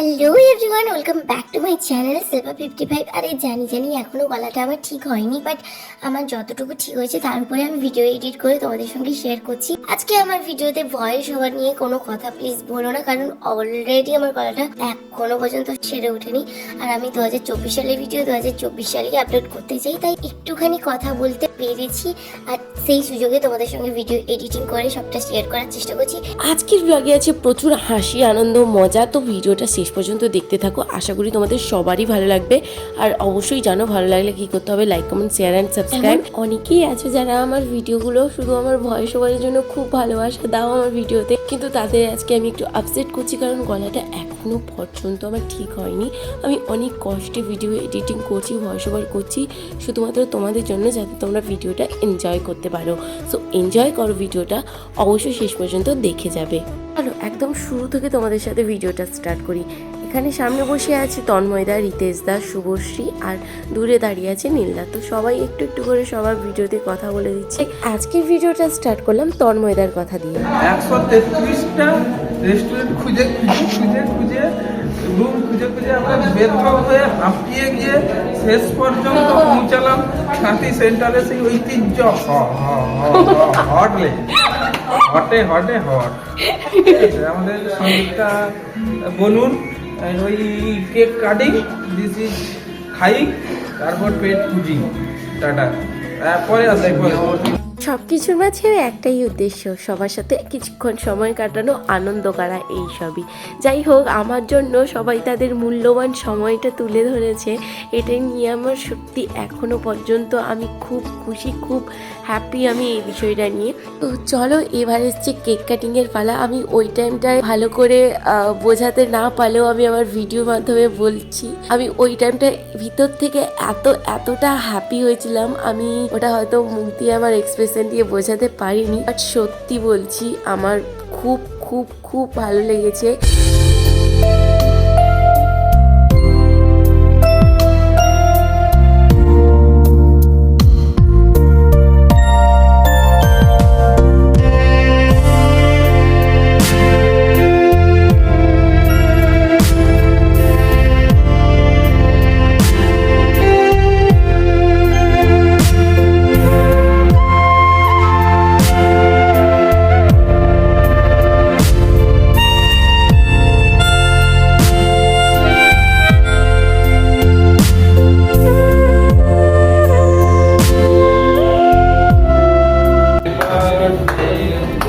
Hello everyone, welcome back to my channel Shilpa 55। আরে জানি এখনও গলাটা আমার ঠিক হয়নি, বাট আমার যতটুকু ঠিক হয়েছে তার উপরে আমি ভিডিও এডিট করে তোমাদের সঙ্গে শেয়ার করছি। আজকে আমার ভিডিওতে ভয়েস ওভার নিয়ে কোনো কথা প্লিজ বলো না, কারণ অলরেডি আমার গলাটা এখনো পর্যন্ত সেরে ওঠেনি। আর আমি 2024 সালের ভিডিও 2024 সালেই আপলোড করতে চাই, তাই একটুখানি কথা বলতে পেরেছি। আর সেই সুযোগে তোমাদের সঙ্গে ভিডিও এডিটিং করে সবটা শেয়ার করার চেষ্টা করছি। আজকের ব্লগে আছে প্রচুর হাসি, আনন্দ, মজা। তো ভিডিওটা শেষ পর্যন্ত দেখতে থাকো, আশা করি তোমাদের সবারই ভালো লাগবে। আর অবশ্যই জানো ভালো লাগলে কি করতে হবে, like, comment, share and subscribe. অনেকেই আছে যারা আমার ভিডিওগুলো শুধু আমার ভয়েস ওভারের জন্য খুব ভালোবাসা দাও আমার ভিডিওতে, কিন্তু তাদের আজকে আমি একটু আপসেট করছি, কারণ গলাটা এখনো পর্যন্ত আমার ঠিক হয়নি। আমি অনেক কষ্টে ভিডিও এডিটিং করছি, ভয়েস ওভার করছি শুধুমাত্র তোমাদের জন্য, যাতে তোমরা ভিডিওটা এনজয় করতে পারো। সো এনজয় করো ভিডিওটা, অবশ্যই শেষ পর্যন্ত দেখে যাবে। চলো একদম শুরু থেকে তোমাদের সাথে ভিডিওটা স্টার্ট করি। এখানে সামনে বসে আছে তন্ময়দা, রিতেশ দা, শুভশ্রী, আর দূরে দাঁড়িয়ে আছে নীলদা। তো সবাই একটু একটু করে সবার ভিডিওতে কথা বলে দিচ্ছে। আজকের ভিডিওটা স্টার্ট করলাম তন্ময়দার কথা দিয়ে। 133টা রেস্টুরেন্ট খুঁজে রুম খুঁজে আমরা ব্যর্থ হয়ে হাঁপিয়ে গিয়ে শেষ পর্যন্ত পৌঁছালাম শান্তি সেন্টারে, সেই ঐতিহ্য হটে আমাদের সঙ্গীতটা বলুন। ওই কেক কাটিং, দিস ইজ খাই, তারপর পেট পুজি, টাটা। পরে আসে সব কিছুর মাঝেও একটাই উদ্দেশ্য, সবার সাথে কিছুক্ষণ সময় কাটানো, আনন্দ করা, এই সবই। যাই হোক, আমার জন্য সবাই তাদের মূল্যবান সময়টা তুলে ধরেছে, এটাই নিয়ে আমার সত্যি এখনো পর্যন্ত আমি খুব খুশি, খুব হ্যাপি আমি এই বিষয়টা নিয়ে। তো চলো এবার এসছে কেক কাটিংয়ের পালা। আমি ওই টাইমটায় ভালো করে বোঝাতে না পারলেও আমি আমার ভিডিওর মাধ্যমে বলছি, আমি ওই টাইমটায় ভিতর থেকে এতটা হ্যাপি হয়েছিলাম, আমি ওটা হয়তো মুখ দিয়ে আমার এক্সপ্রেশন দিয়ে বোঝাতে পারিনি। বাট সত্যি বলছি, আমার খুব খুব খুব ভালো লেগেছে।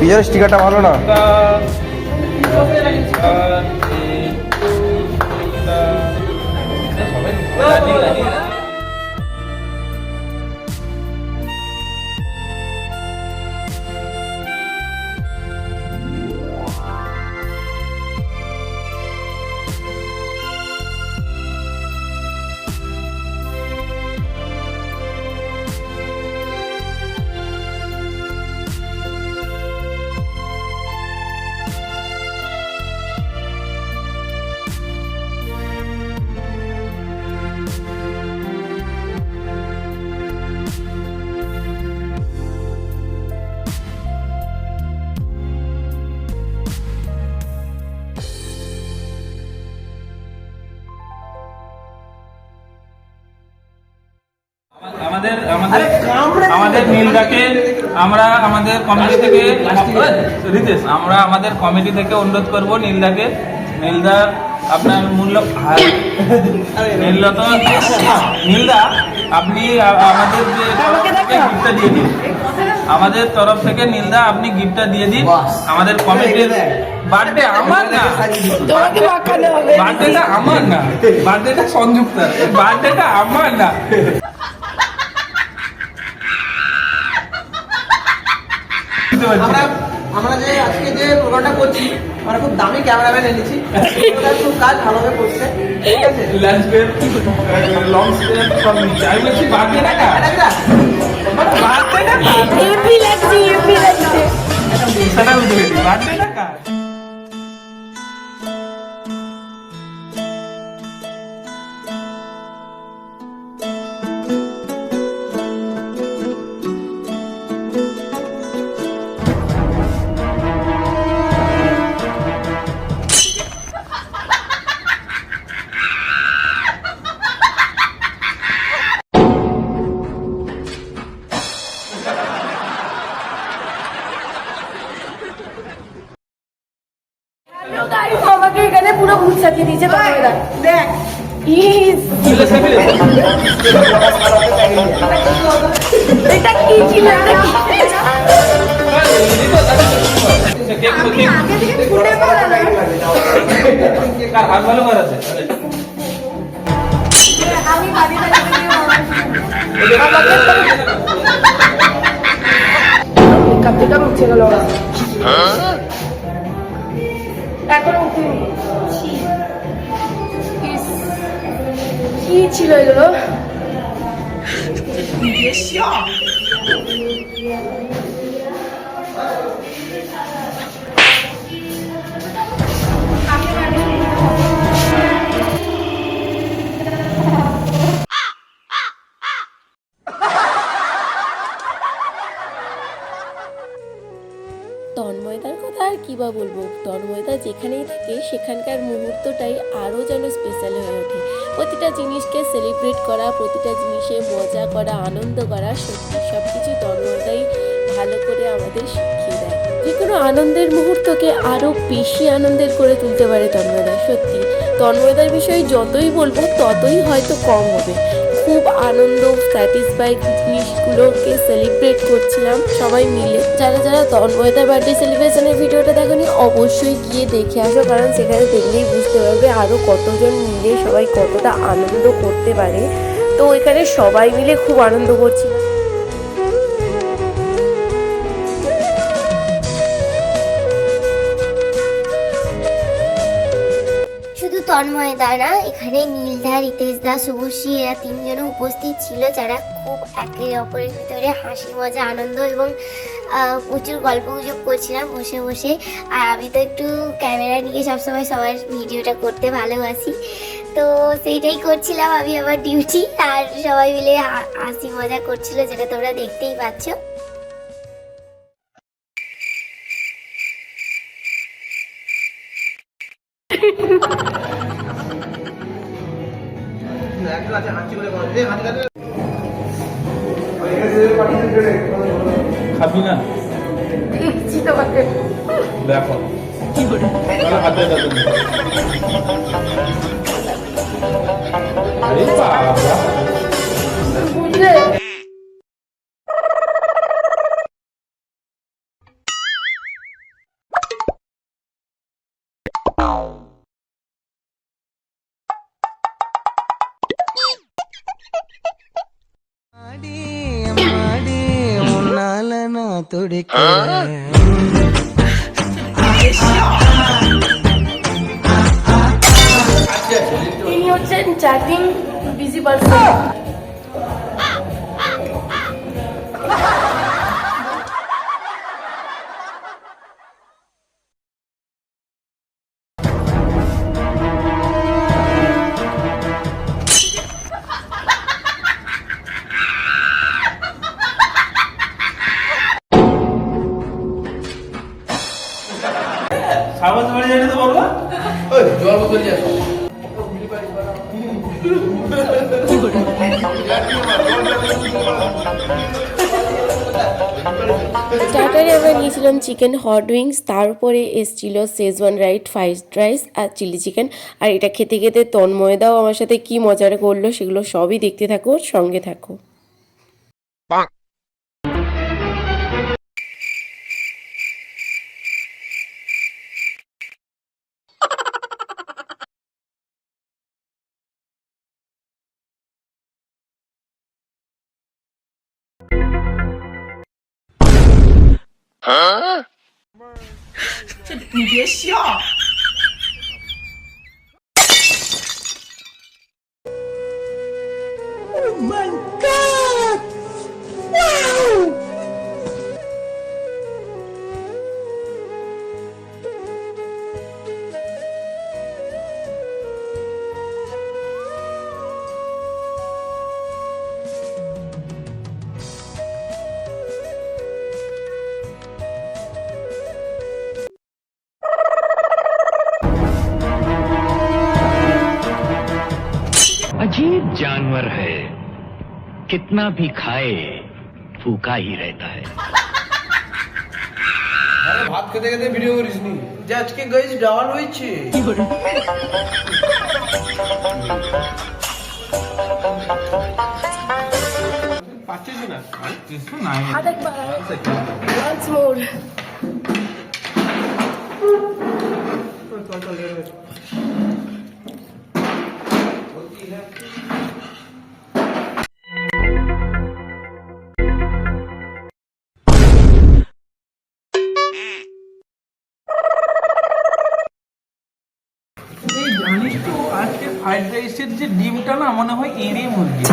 পিজার স্টিকারটা ভালো না? আমাদের নীলদাকে আমরা আমাদের কমিটি থেকে রিতেশ আমরা আমাদের কমিটি থেকে অনুরোধ করব নীলদা আপনার নীলদা আপনি আমাদের গিফটটা দিয়ে দিন, আমাদের তরফ থেকে নীলদা আপনি গিফটটা দিয়ে দিন। আমাদের কমিটির বার্থডে আমার না, বার্থডেটা আমার না, বার্থডেটা সংযুক্তার, বার্থডেটা আমার না। আমরা যে আজকে যে প্রোগ্রামটা করছি, আমরা খুব দামি ক্যামেরাম্যান এনেছি, খুব কাজ ভালোভাবে করছে, ঠিক আছে? লাঞ্চ ব্রেক, লং স্টেপ সব নিচ্ছে। আমি বলছি বার্থডে টাকা, বার্থডে টাকা, এমনি লাগছে সেটা বুঝে গেছি, বার্থডে টাকা। চাপিয়ে দিয়েছে তন্ময়দা। দেখ ইস, এটা কি ছিল? আমি আগে থেকে ফুটে পড়ালাম। হাত ভালো করাছে আমি বাড়ি মেকআপ টেকআপ উঠে গেল ওরা। এখনো উঠিনি। ইস, কি ছিল এগুলো? তন্ময়দার কথা আর কি বা বলবো, তন্ময়দা যেখানেই থাকে সেখানকার মুহূর্তটাই আরও যেন স্পেশাল হয়ে ওঠে। প্রতিটা জিনিসকে সেলিব্রেট করা, প্রতিটা জিনিসে মজা করা, আনন্দ করা, সত্যি সব কিছু তন্ময়দাই ভালো করে আমাদের শিখিয়ে দেয়। যে কোনো আনন্দের মুহূর্তকে আরও বেশি আনন্দের করে তুলতে পারে তন্ময়দা। সত্যি তন্ময়দার বিষয়ে যতই বলবো ততই হয়তো কম হবে। খুব আনন্দ স্যাটিসফাই জিনিসগুলোকে সেলিব্রেট করছিলাম সবাই মিলে। যারা যারা তন্ময়দার বার্থডে সেলিব্রেশনের ভিডিওটা দেখোনি অবশ্যই গিয়ে দেখে আসো, কারণ সেখানে দেখলেই বুঝতে পারবে আরও কতজন মিলে সবাই কতটা আনন্দ করতে পারে। তো এখানে সবাই মিলে খুব আনন্দ করছি। শুধু তন্ময়দা না, এখানে নীলদা, রিতেশদা, শুভশ্রী এরা তিনজনও উপস্থিত ছিল, যারা খুব একে অপরের ভিতরে হাসি মজা আনন্দ এবং প্রচুর গল্প গুজব করছিলাম বসে বসে। আর আমি তো একটু ক্যামেরা নিয়ে সবসময় সবার ভিডিওটা করতে ভালোবাসি, তো সেইটাই করছিলাম আমি আমার ডিউটি। আর সবাই মিলে হাসি মজা করছিল, যেটা তোমরা দেখতেই পাচ্ছ। খাবি না দেখছি তোমাকে। দেখো হাতে আরে বাবা বুঝলে তিনি হচ্ছেন চ্যাটিং বিজি পারসন। সাবাস বাড়ি যাই তো বাবা জল বোতল নিয়ে আসো। স্টার্টারে আমরা নিয়েছিলাম চিকেন হট উইংস, তার উপরে এসেছিল শেজওয়ান ফ্রাইড রাইস আর চিলি চিকেন। আর এটা খেতে খেতে তন্ময়দাও আমার সাথে কি মজা করলো সেগুলো সবই দেখতে থাকো, সঙ্গে থাকো।你别笑。Oh my God! Wow! अजीब जानवर है, कितना भी खाए फूका ही रहता है। ভাত খেতে খেতে ভিডিও করিস নি? যে আজকে গাইস ডাল হয়েছে। পাচ্ছিস না? কিছু নাই। once more. এই জানিস তো আজকে ফ্রাইড রাইসের যে ডিমটা না মনে হয় এড়ে মুরগি।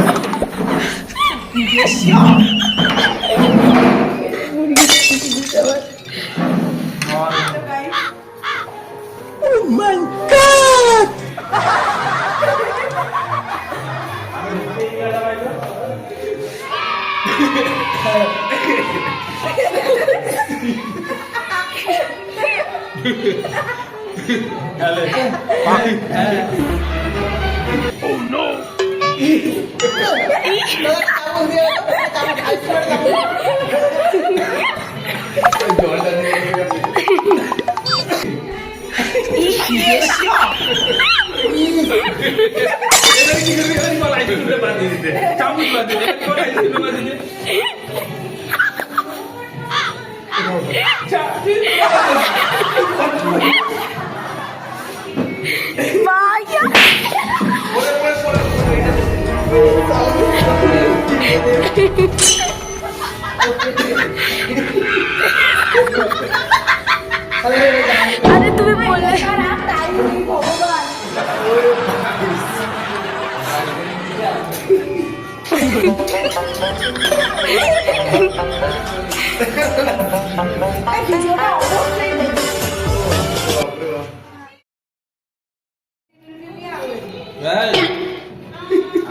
আরে তুমি বললে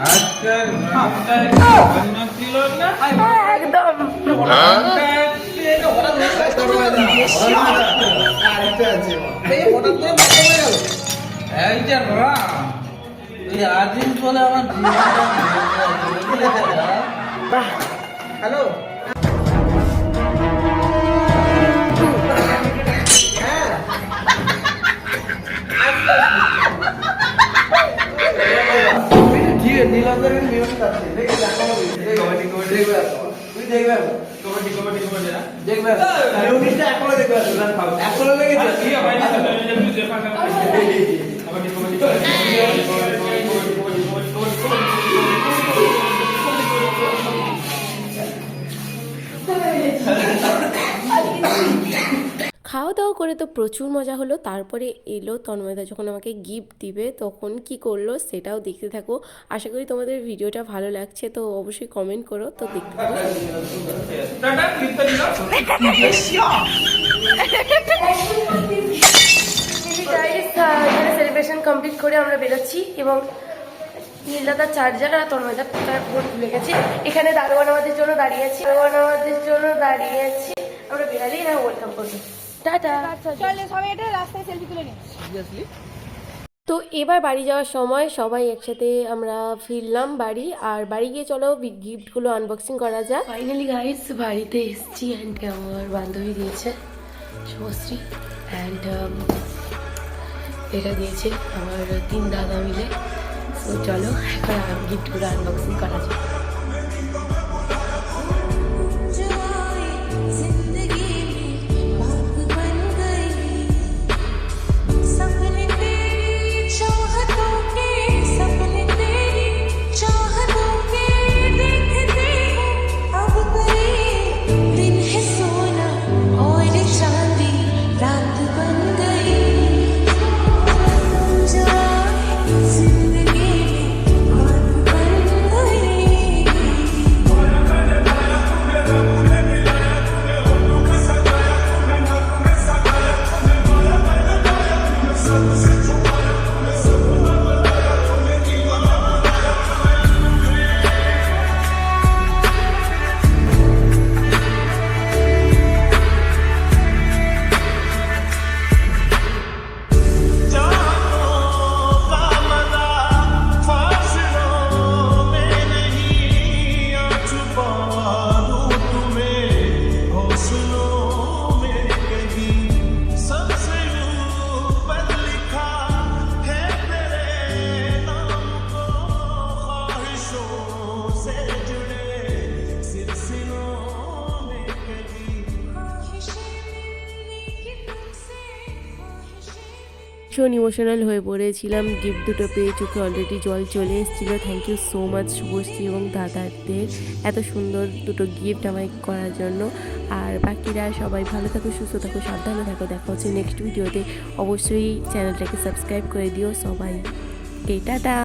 আজকের অন্য ছিল না একদম এই যে রাম তুই আজিজ বলে আমার হ্যালো নীলাদের মিউজিক আছে দেখে দেখো কমেডি কমেডি দেখবে তুই দেখবে কবাডি কবাডি কবাডি না দেখবে মিউজিকটা এখনো দেখবে এখনো লেগেছে ঠিক আছে ভাই না তুমি যে ফাঁকা কবাডি কবাডি খাওয়া দাওয়া করে তো প্রচুর মজা হলো। তারপরে এলো তন্ময়দা যখন আমাকে গিফট দিবে তখন কি করলো সেটাও দেখতে থাকো। আশা করি তোমাদের ভিডিওটা ভালো লাগছে, তো অবশ্যই কমেন্ট করো। তো দেখতে থাকো। টাটা ক্লিপটা দিলাম সেলিব্রেশন কমপ্লিট করে আমরা বেরোচ্ছি এবং নীলদাদার চার্জার আর তন্ময়দার ফোন ভুলে গেছে। এখানে দারোয়ান আমাদের জন্য দাঁড়িয়ে আছে, আমরা বেরালেই না ওয়েলকাম করবো। টাটা। তো এবার বাড়ি যাওয়ার সময় সবাই একসাথে আমরা ফিরলাম বাড়ি, আর বাড়ি গিয়ে চলো গিফটগুলো আনবক্সিং করা যাক। ফাইনালি গাইস বাড়িতে এসেছি অ্যান্ড আমার বান্ধবী দিয়েছে শুভশ্রী, অ্যান্ড এটা দিয়েছে আমার 3 দাদা মিলে। তো চলো এবার গিফটগুলো আনবক্সিং করা যাক। ভীষণ ইমোশনাল হয়ে পড়েছিলাম। গিফট দুটো পেয়ে চোখে অলরেডি জল চলে এসেছিলো। Thank you so much Subhashree এবং দাদাদের এত সুন্দর দুটো গিফট আমায় করার জন্য। আর বাকিরা সবাই ভালো থাকো, সুস্থ থাকো, সাবধানে থাকো। দেখা হচ্ছে নেক্সট ভিডিওতে। অবশ্যই চ্যানেলটাকে সাবস্ক্রাইব করে দিও সবাই। টাটা।